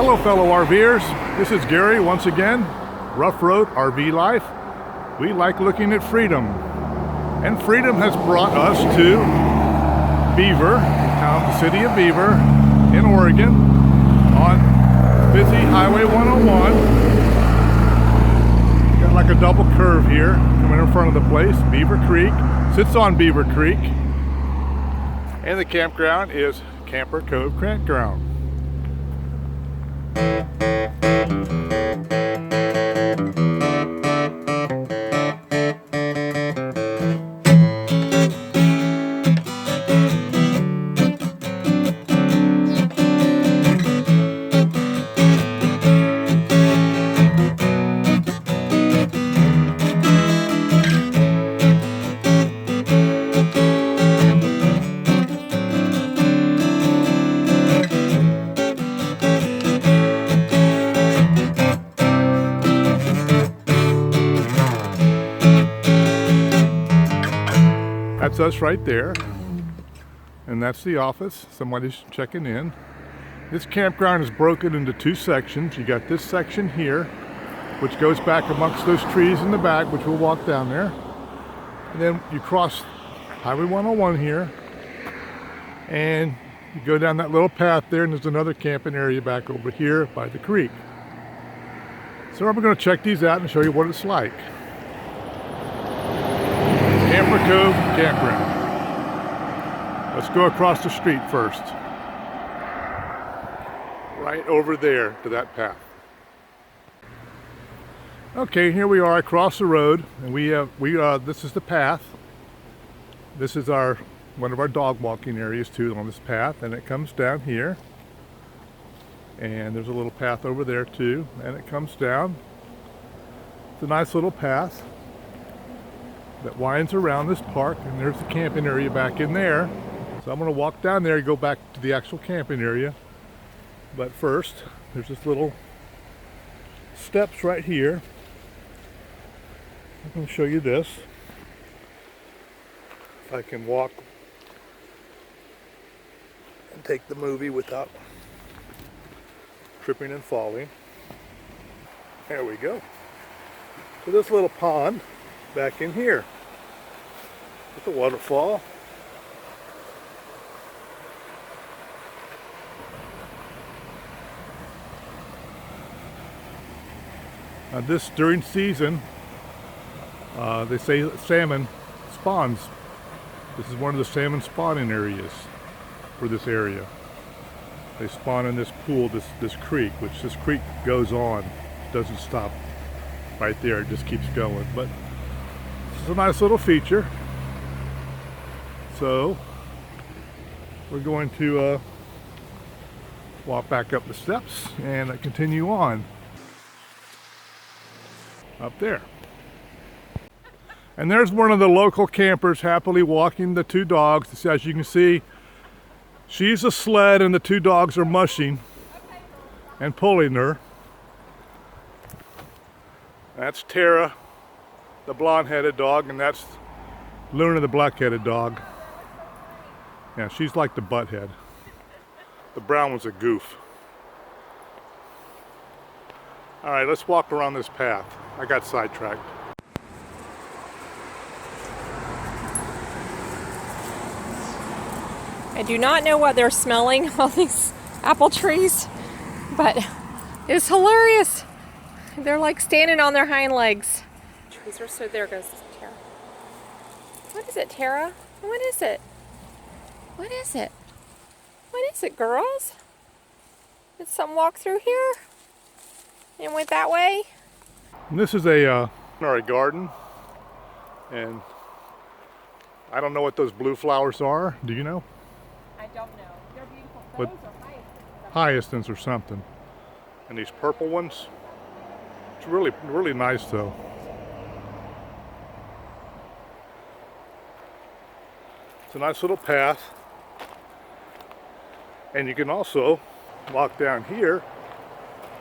Hello fellow RVers, this is Gary once again, Ruff Road RV Life. We like looking at freedom, and freedom has brought us to Beaver, the city of Beaver in Oregon, on busy Highway 101. Got like a double curve here coming in front of the place. Beaver Creek sits on Beaver Creek, and the campground is Camper Cove Campground. That's us right there, and that's the office. Somebody's checking in. This campground is broken into two sections. You got this section here, which goes back amongst those trees in the back, which we'll walk down there. And then you cross Highway 101 here, and you go down that little path there, and there's another camping area back over here by the creek. So we're going to check these out and show you what it's like. Camper Cove Campground. Let's go across the street first. Right over there to that path. Okay, here we are across the road, and this is the path. This is one of our dog walking areas too on this path, and it comes down here. And there's a little path over there too, and it comes down. It's a nice little path that winds around this park, and there's the camping area back in there. So I'm going to walk down there and go back to the actual camping area. But first, there's this little steps right here. I'm going to show you this. If I can walk and take the movie without tripping and falling. There we go. So this little pond back in here with the waterfall. This during season, they say salmon spawns. This is one of the salmon spawning areas for this area. They spawn in this pool, this creek, which this creek goes on, doesn't stop right there, it just keeps going. But it's a nice little feature. So we're going to walk back up the steps and continue on up there. And there's one of the local campers happily walking the two dogs. As you can see, she's a sled and the two dogs are mushing and pulling her. That's Tara, the blonde-headed dog, and that's Luna, the black-headed dog. Yeah, she's like the butthead. The brown one's a goof. All right, let's walk around this path. I got sidetracked. I do not know what they're smelling, all these apple trees, but it's hilarious. They're like standing on their hind legs. Trees are so, there goes Tara. What is it, Tara? What is it? What is it? What is it, girls? Did some walk through here and went that way? And this is a garden, and I don't know what those blue flowers are. Do you know? I don't know. They're beautiful. Those are hyacinths or something. And these purple ones, it's really, really nice though. It's a nice little path. And you can also walk down here.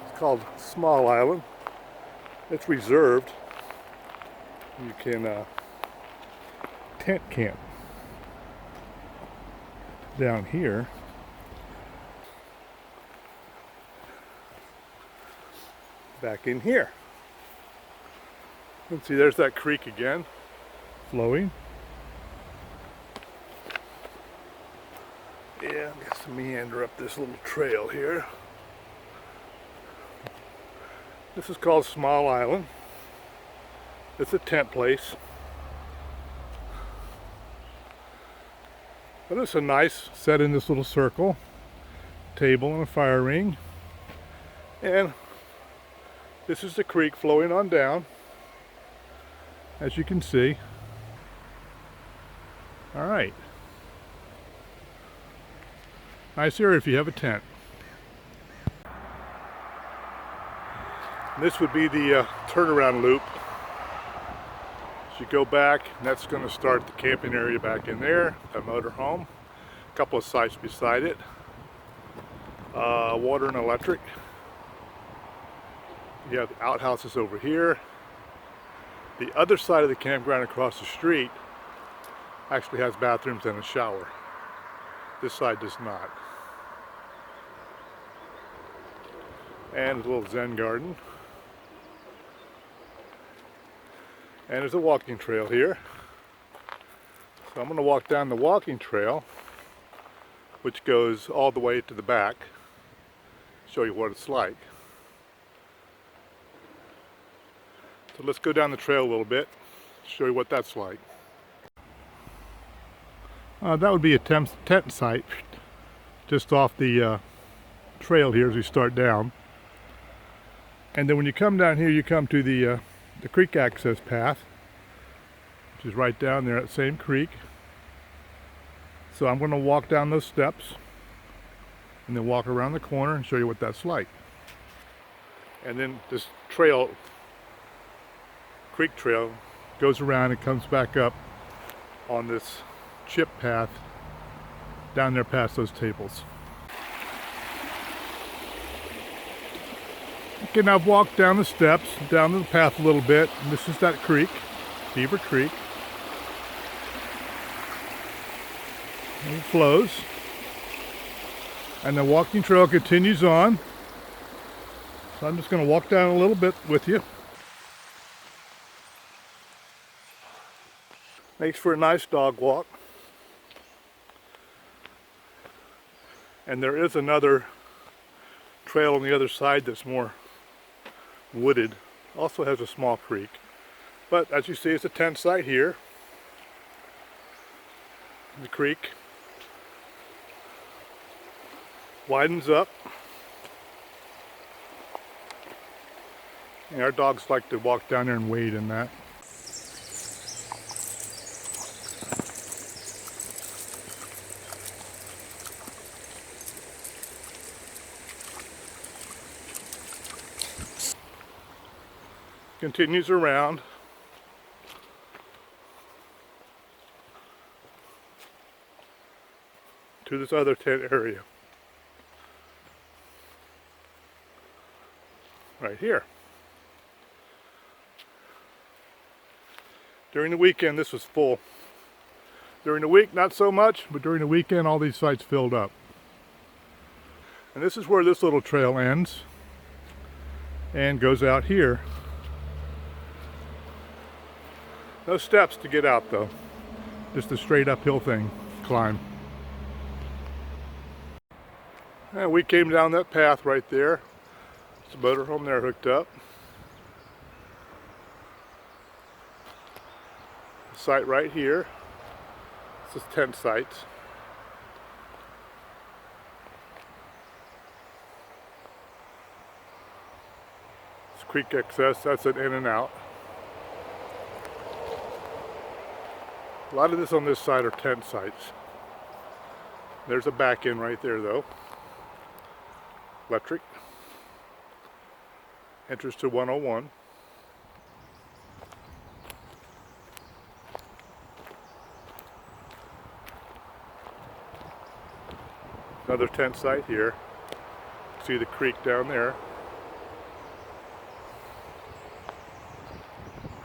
It's called Small Island. It's reserved. You can tent camp down here. back in here. And see, there's that creek again, flowing. Yeah, let's meander up this little trail here. This is called Small Island. It's a tent place. But it's a nice set in this little circle. Table and a fire ring. And this is the creek flowing on down, as you can see. All right. Nice area if you have a tent. This would be the turnaround loop. So you go back, and that's going to start the camping area back in there, a motorhome, a couple of sites beside it, water and electric. You have the outhouses over here. The other side of the campground across the street actually has bathrooms and a shower. This side does not. And a little Zen garden. And there's a walking trail here. So I'm going to walk down the walking trail, which goes all the way to the back, show you what it's like. So let's go down the trail a little bit, show you what that's like. That would be a tent site just off the trail here as we start down. And then when you come down here, you come to the creek access path, which is right down there at the same creek. So I'm going to walk down those steps and then walk around the corner and show you what that's like. And then this trail, creek trail, goes around and comes back up on this chip path down there past those tables. Okay, now I've walked down the steps, down the path a little bit, and this is that creek, Beaver Creek. And it flows. And the walking trail continues on. So I'm just going to walk down a little bit with you. Makes for a nice dog walk. And there is another trail on the other side that's more wooded, also has a small creek, but as you see, it's a tent site here. The creek widens up, and our dogs like to walk down there and wade in that. Continues around. To this other tent area. Right here. During the weekend this was full. During the week not so much, but during the weekend all these sites filled up. And this is where this little trail ends and goes out here. No steps to get out though, just a straight uphill thing, climb. And we came down that path right there. There's a motorhome there hooked up. The site right here. This is tent sites. It's creek access, that's an in and out. A lot of this on this side are tent sites. There's a back end right there though. Electric. Entrance to 101. Another tent site here. See the creek down there.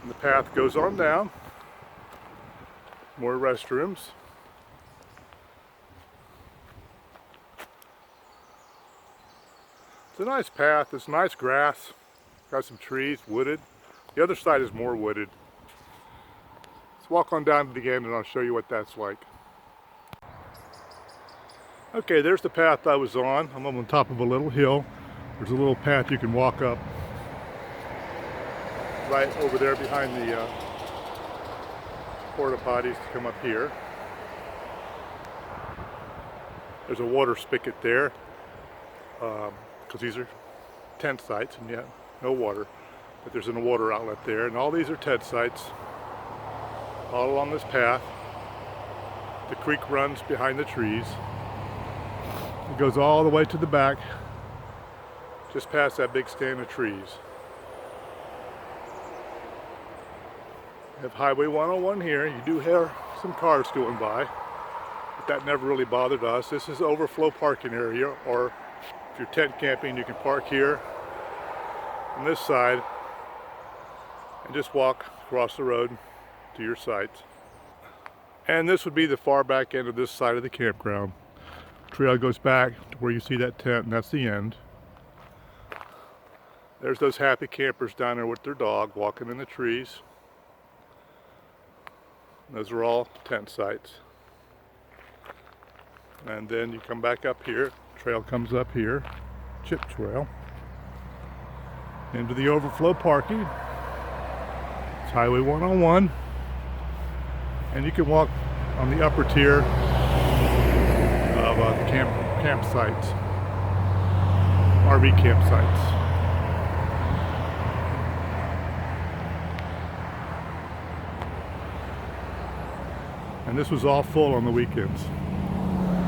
And the path goes on down. More restrooms. It's a nice path, it's nice grass. Got some trees, wooded. The other side is more wooded. Let's walk on down to the end and I'll show you what that's like. Okay, there's the path I was on. I'm on top of a little hill. There's a little path you can walk up right over there behind the porta potties to come up here. There's a water spigot there because these are tent sites and yet no water, but there's a water outlet there, and all these are tent sites all along this path. The creek runs behind the trees. It goes all the way to the back, just past that big stand of trees. You have Highway 101 here. You do hear some cars going by, but that never really bothered us. This is overflow parking area, or if you're tent camping, you can park here on this side and just walk across the road to your sites. And this would be the far back end of this side of the campground. Trail goes back to where you see that tent, and that's the end. There's those happy campers down there with their dog walking in the trees. Those are all tent sites. And then you come back up here, trail comes up here, chip trail, into the overflow parking. It's Highway 101. And you can walk on the upper tier of campsites, RV campsites. And this was all full on the weekends,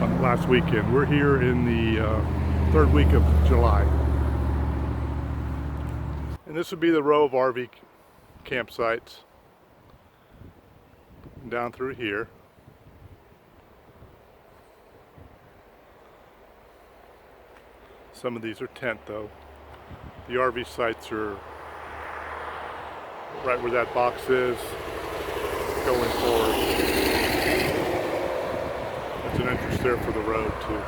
on last weekend. We're here in the third week of July. And this would be the row of RV campsites down through here. Some of these are tent though. The RV sites are right where that box is, going forward. There's an entrance there for the road too.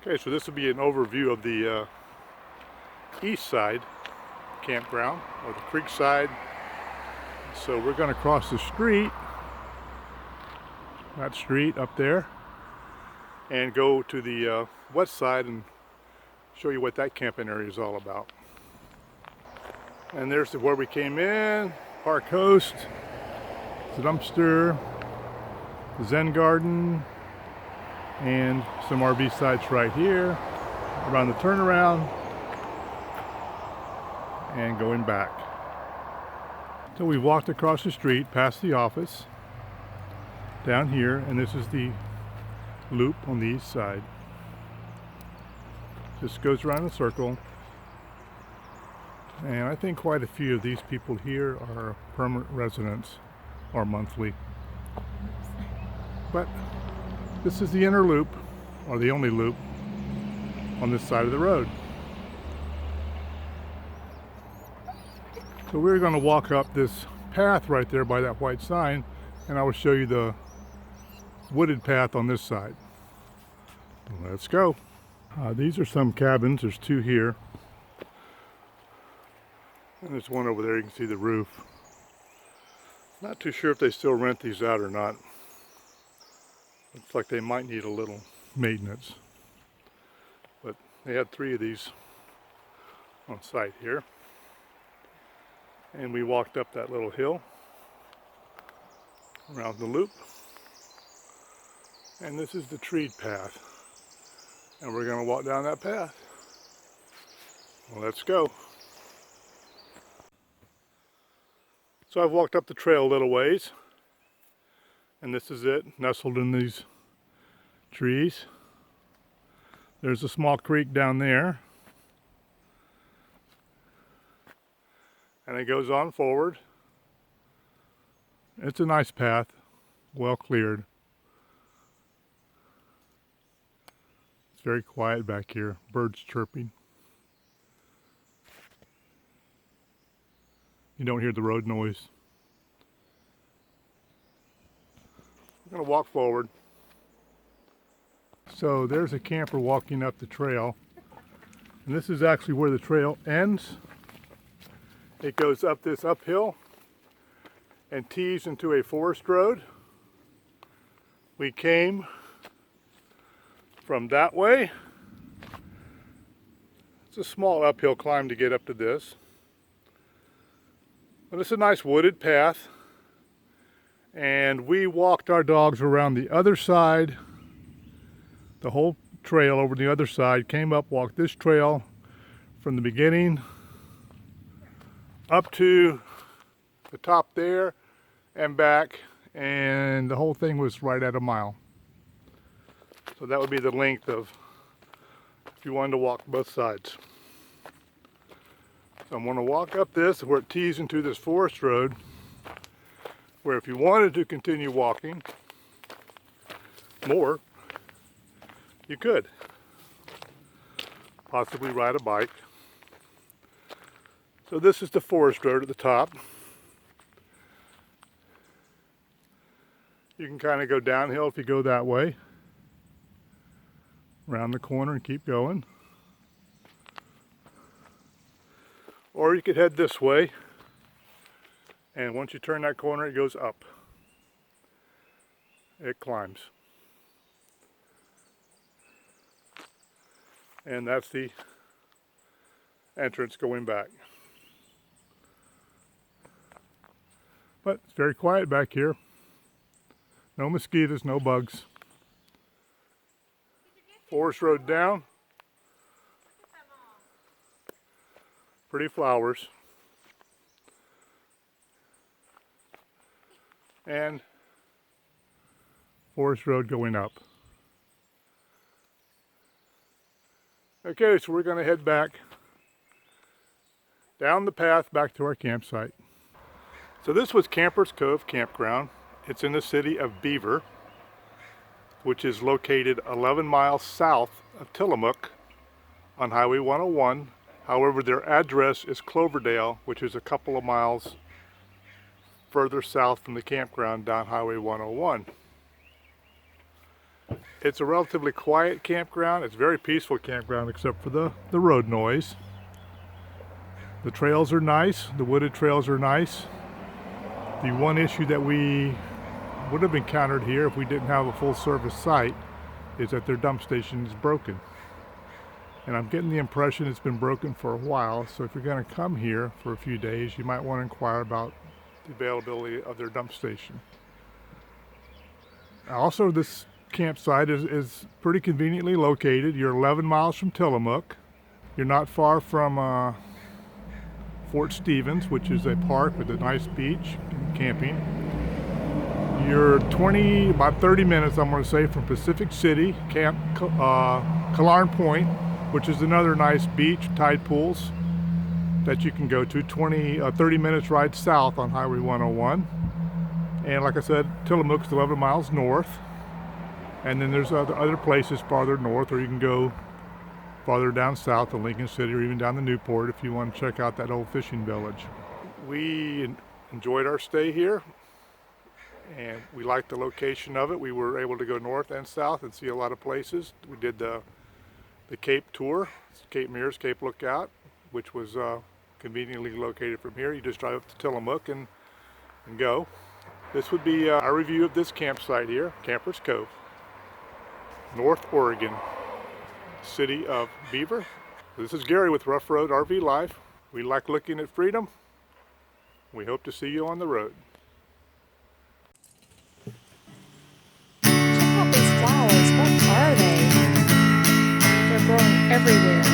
Okay, so this will be an overview of the east side campground, or the creek side. So we're going to cross the street, that street up there, and go to the west side and show you what that camping area is all about. And there's where we came in, Park Host, the dumpster, the Zen Garden, and some RV sites right here, around the turnaround, and going back. So we walked across the street, past the office, down here, and this is the loop on the east side. Just goes around in a circle. And I think quite a few of these people here are permanent residents or monthly. But this is the inner loop, or the only loop, on this side of the road. So we're going to walk up this path right there by that white sign, and I will show you the wooded path on this side. Let's go. These are some cabins. There's two here. And there's one over there, you can see the roof. Not too sure if they still rent these out or not. Looks like they might need a little maintenance. But they had 3 of these on site here. And we walked up that little hill, around the loop. And this is the treed path. And we're going to walk down that path. Well, let's go. So I've walked up the trail a little ways, and this is it, nestled in these trees. There's a small creek down there, and it goes on forward. It's a nice path, well cleared. It's very quiet back here, birds chirping. You don't hear the road noise. I'm going to walk forward. So there's a camper walking up the trail. And this is actually where the trail ends. It goes up this uphill and tees into a forest road. We came from that way. It's a small uphill climb to get up to this. But it's a nice wooded path. And we walked our dogs around the other side, the whole trail over the other side, came up, walked this trail from the beginning up to the top there and back, and the whole thing was right at a mile. So that would be the length of if you wanted to walk both sides. So I'm going to walk up this where it tees into this forest road, where if you wanted to continue walking more, you could possibly ride a bike. So this is the forest road at the top. You can kind of go downhill if you go that way, around the corner and keep going. Or you could head this way, and once you turn that corner it goes up. It climbs. And that's the entrance going back. But it's very quiet back here. No mosquitoes, no bugs. Forest road down. Pretty flowers. And forest road going up. Okay, so we're going to head back down the path back to our campsite. So this was Camper Cove Campground. It's in the city of Beaver, which is located 11 miles south of Tillamook on Highway 101. However, their address is Cloverdale, which is a couple of miles further south from the campground down Highway 101. It's a relatively quiet campground. It's a very peaceful campground except for the road noise. The trails are nice. The wooded trails are nice. The one issue that we would have encountered here if we didn't have a full service site is that their dump station is broken. And I'm getting the impression it's been broken for a while, so if you're going to come here for a few days, you might want to inquire about the availability of their dump station. Also, this campsite is pretty conveniently located. You're 11 miles from Tillamook. You're not far from Fort Stevens, which is a park with a nice beach and camping. You're about 30 minutes, I'm going to say, from Pacific City, Camp Calarn Point, which is another nice beach, tide pools that you can go to. 30 minutes ride south on Highway 101. And like I said, Tillamook's 11 miles north. And then there's other places farther north, or you can go farther down south to Lincoln City or even down to Newport if you want to check out that old fishing village. We enjoyed our stay here, and we liked the location of it. We were able to go north and south and see a lot of places. We did the Cape tour, Cape Mears, Cape Lookout, which was conveniently located from here. You just drive up to Tillamook and go. This would be our review of this campsite here, Camper's Cove, North Oregon, city of Beaver. This is Gary with Ruff Road RV Life. We like looking at freedom. We hope to see you on the road. Check out these flowers. What are they? They're growing everywhere.